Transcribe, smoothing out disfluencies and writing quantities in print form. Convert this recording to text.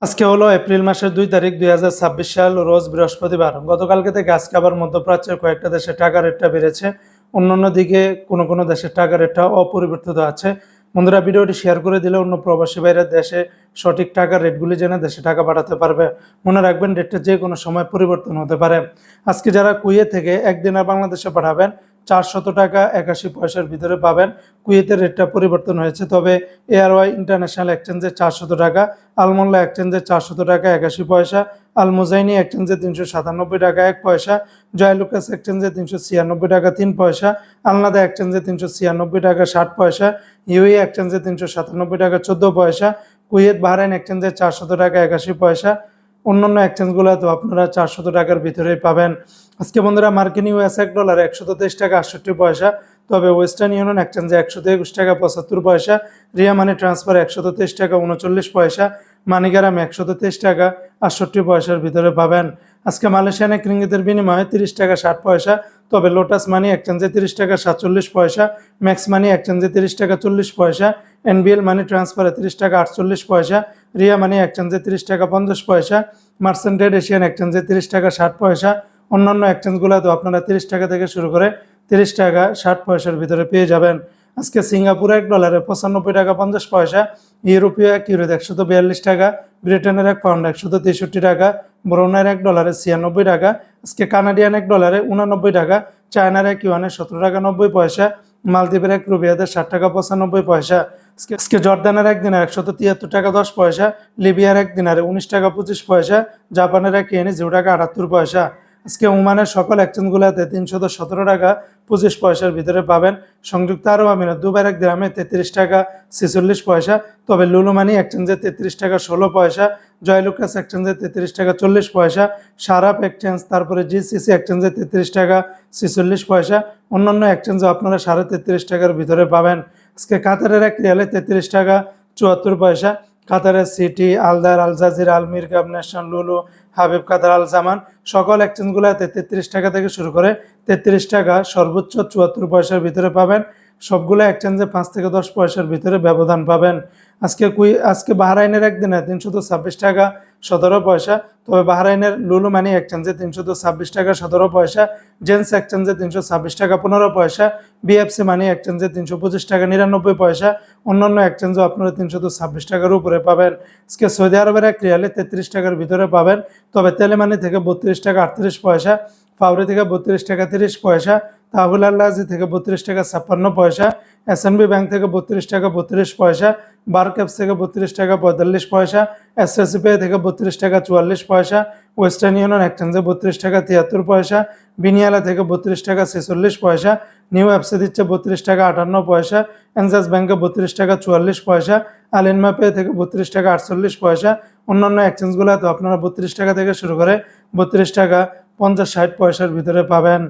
আজকে হলো এপ্রিল মাসের 2 তারিখ 2026 সাল, রোজ বৃহস্পতিবার। গতকালকে থেকে আজকে আবার মধ্যপ্রাচ্যের কয়েকটা দেশে টাকা রেটটা বেড়েছে, অন্যান্য দিকে কোনো দেশের টাকা রেটটা অপরিবর্তিত আছে। বন্ধুরা, ভিডিওটি শেয়ার করে দিলে অন্য প্রবাসী বাইরের দেশে সঠিক টাকার রেটগুলি জেনে দেশে টাকা পাঠাতে পারবে। মনে রাখবেন, রেটটা যে কোনো সময় পরিবর্তন হতে পারে। আজকে যারা কুয়েত থেকে একদিনের বাংলাদেশে পাঠাবেন 400 টাকা 81 পয়সার ভিতরে পাবেন। কুয়েতের রেটটা পরিবর্তন হয়েছে, তবে এয়ারওয়াই ইন্টারন্যাশনাল এক্সচেঞ্জে 400 টাকা, আলমোল্লা এক্সচেঞ্জে 400 টাকা 81 পয়সা, আল মুজাইনি এক্সচেঞ্জে 397 টাকা 1 পয়সা, জয়লুকাস এক্সচেঞ্জে 396 টাকা 3 পয়সা, আলনাদা এক্সচেঞ্জে 396 টাকা 60 পয়সা, ইউএই এক্সচেঞ্জে 397 টাকা 14 পয়সা, কুয়েত বাহরাইন এক্সচেঞ্জে 400 টাকা 81 পয়সা। অন্যান্য এক্সচেঞ্জগুলো তো আপনারা 400 টাকার ভিতরেই পাবেন। আজকে বন্ধুরা, মার্কিন ইউএস $1 123 টাকা 68 পয়সা, তবে ওয়েস্টার্ন ইউনিয়ন এক্সচেঞ্জে 121 টাকা 75 পয়সা, রিয়া মানি ট্রান্সফার 123 টাকা 39 পয়সা, মানিগ্রাম 123 টাকা 68 পয়সার ভিতরে পাবেন। আজকে মালয়েশিয়ান এক রিঙ্গিতের বিনিময়ে 30 টাকা 60 পয়সা, তবে লোটাস মানি এক্সচেঞ্জে 30 টাকা 47 পয়সা, ম্যাক্স মানি এক্সচেঞ্জে 30 টাকা 40 পয়সা, এনবিএল মানি ট্রান্সফারে 30 টাকা 48 পয়সা, রিয়া মানি এক্সচেঞ্জে 30 টাকা 50 পয়সা, মার্সেন্টেড এশিয়ান এক্সচেঞ্জে 30 টাকা 60 পয়সা। অন্যান্য এক্সচেঞ্জগুলো তো আপনারা 30 টাকা থেকে শুরু করে 30 টাকা 60 পয়সার ভিতরে পেয়ে যাবেন। আজকে সিঙ্গাপুর $1 95 টাকা 50 পয়সা, ইউরোপীয় $1 142 টাকা, ব্রিটেনের £1 163 টাকা, ব্রুনাইয়ের $1 96 টাকা, আজকে কানাডিয়ান $1 99 টাকা, চায়নার $1 17 টাকা 90 পয়সা, মালদ্বীপের ₹1 60 টাকা 95 পয়সা, আজকে জর্দানের একদিনের 173 টাকা 10 পয়সা, লিবিয়ার একদিনের 19 টাকা 25 পয়সা, জাপানের $1 0 টাকা 78 পয়সা। আজকে ওমানের সকল এক্সচেঞ্জগুলোতে 317 টাকা 25 পয়সার ভিতরে পাবেন। সংযুক্ত আরব আমিরাত দুবাইয়ের এক দিরহামে 33 টাকা 46 পয়সা, তবে লুলু মানি এক্সচেঞ্জে 33 টাকা 16 পয়সা, জয়লুকাস এক্সচেঞ্জে 33 টাকা 40 পয়সা, সারাপ এক্সচেঞ্জ তারপরে জিসিসি এক্সচেঞ্জে 33 টাকা 46 পয়সা। অন্যান্য এক্সচেঞ্জে আপনারা 33.5 টাকার ভিতরে পাবেন। আজকে কাতারের $1 33 টাকা 74 পয়সা, কাতারের সিটি, আলদার, আল জাজিরা, আল মিরকাব, ন্যাশনাল, লুলু, হাবিব, কাতার, আল জামান সকল এক্সচেঞ্জগুলোতে 33 টাকা থেকে শুরু করে 33 টাকা সর্বোচ্চ 74 পয়সার ভিতরে পাবেন। সবগুলো এক্সচেঞ্জে 5 থেকে 10 পয়সার ভিতরে ব্যবধান পাবেন। আজকে বাহরাইনের একদিনে 326 টাকা 17 পয়সা, তবে বাহরাইনের লুলু মানি এক্সচেঞ্জে 326 টাকা 17 পয়সা, জেন্স এক্সচেঞ্জে 326 টাকা 15 পয়সা, বিএফসি মানি এক্সচেঞ্জে 325 টাকা 99 পয়সা। অন্যান্য এক্সচেঞ্জও আপনারা 326 টাকার উপরে পাবেন। আজকে সৌদি আরবের $1 33 টাকার ভিতরে পাবেন, তবে তেলেমানি থেকে 32 টাকা 38 পয়সা, ফাউরি থেকে 32 টাকা 30 পয়সা, তাহুল আল্লাজি থেকে 32 টাকা 56 পয়সা, এসএনবি ব্যাংক থেকে 32 টাকা 32 পয়সা, বারক্যাপস থেকে 32 টাকা 45 পয়সা, এসএসসিপে থেকে 32 টাকা 44 পয়সা, ওয়েস্টার্ন ইউনিয়ন এক্সচেঞ্জে 32 টাকা 73 পয়সা, বিনিয়ালা থেকে 32 টাকা 46 পয়সা, নিউ অ্যাপসে দিচ্ছে 32 টাকা 58 পয়সা, এনজাস ব্যাংকে 32 টাকা 44 পয়সা, আলিনমা পে থেকে 32 টাকা 48 পয়সা। অন্যান্য এক্সচেঞ্জগুলো তো আপনারা 32 টাকা থেকে শুরু করে 32 টাকা 50-60 পয়সার ভিতরে পাবেন।